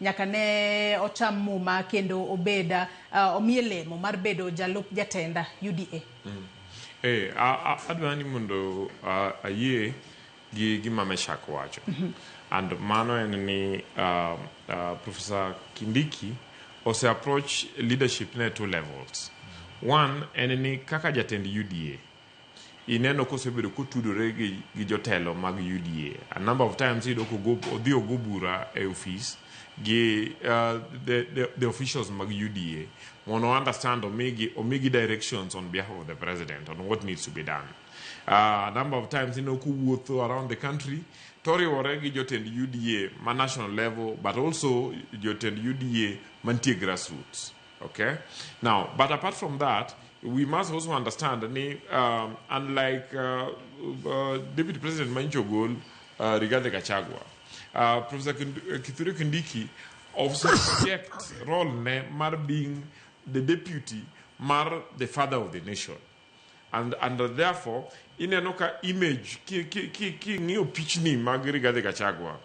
nyaka ne ocham muma kendo obeda omielemo mar bedo jalup jatenda UDA. Adwani mundo ayie gi gima Meshak wacho. And mano en ni Professor Kindiki ose approach leadership ne 2 levels. One en ni kaka jatend UDA. Ineno kosebedo kotudore gi jotelo mag UDA. A number of times he odhi ogubura e office gi the officials mag UDA want to understand omigi directions on behalf of the president on what needs to be done. A number of times kuwuotho around the country toriwore gi jotend UDA ma national level, but also jotend UDA mantie grassroots. Okay? Now, but apart from that, we must also understand that unlike Deputy President Manchogol, Rigathi Gachagua, Professor Kithure Kindiki also project role mar being the deputy mar the father of the nation. And therefore, in a image, ki new pitchni mag Rigathi Gachagua,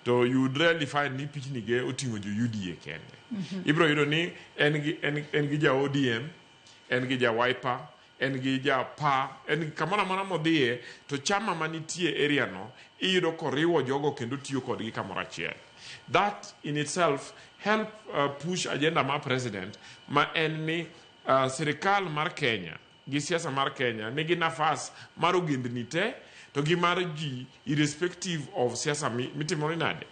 so you would rarely find ni pitchni ge utingo jo UDA kende. Ibro you ni engija ODM, engija Wiper, engija PA, en kamana mana modie to chama manitie area no, iyudo koriwo jogo kendo tiyo kodgi kamoro achiel. That in itself help push agenda ma president ma en ni serikal mar Kenya gi siasa mar Kenya nigi nafas mar ogendni te to gi mar ji irrespective of siasa mitimore nade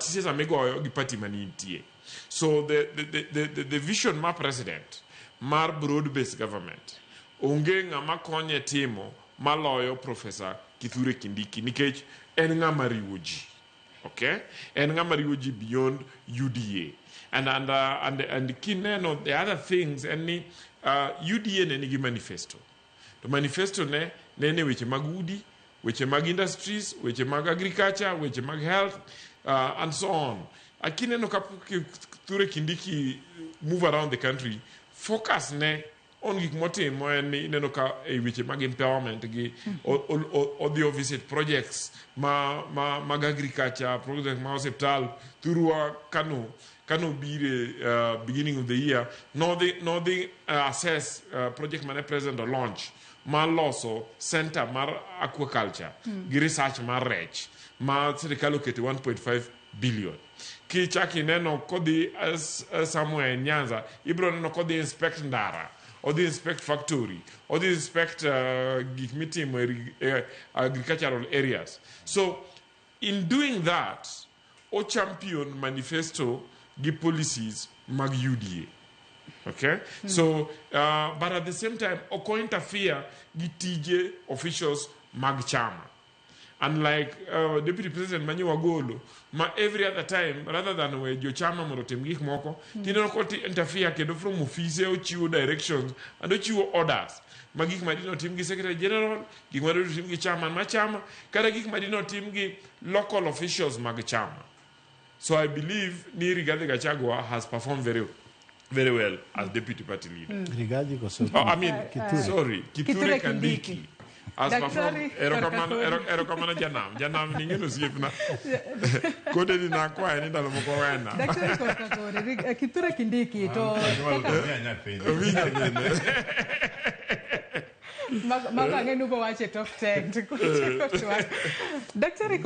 siasa migoyo gi party manitie. So the vision ma president mar broad based government onge ng'ama konye timo maloyo Professor Kithure Kindiki nikech en ng'ama riwo ji. Okay? En ng'ama riwo ji beyond UDA. And kineno the other things any UDA ne nigi manifesto. To manifesto ne weche mag udi, weche mag industries, weche mag agriculture, weche mag health, and so on. Akineno Kithure Kindiki move around the country, focus ne on gik motimo en ineno ka weche mag empowerment gi audio visit projects mag agriculture, projects mag hospital through Kano be beginning of the year, no the assess project man president or launch loso center mar aquaculture gi research mar rech ma serikal okete 1.5 billion. Ki chaki neno kodi somewhere in Nyanza ibro neno kodi inspect ndara or the inspect factory or the inspect gik mitimo agricultural areas. So in doing that, o champion manifesto the policies mag UDA. Okay? So, but at the same time, oko interfere the TJ officials mag chama. Unlike Deputy President Manyi Wagolo, every other time, rather than where your chama morotem gik moko, tino koti interfere kedo from office o chiwo directions and o chiwo orders. Magik madino team gi Secretary General, gik madino team gi chairman ma chama, kada gik madino team gi local officials mag chama. So I believe Rigathi Gachagua has performed very well as deputy party leader. Kithure Kindiki has performed. Erokamana janam ningeno siepna. Kode ni na kwa ni ndalo moko wena. Kithure Kindiki to Maka ngenu go wache top 10. Daktari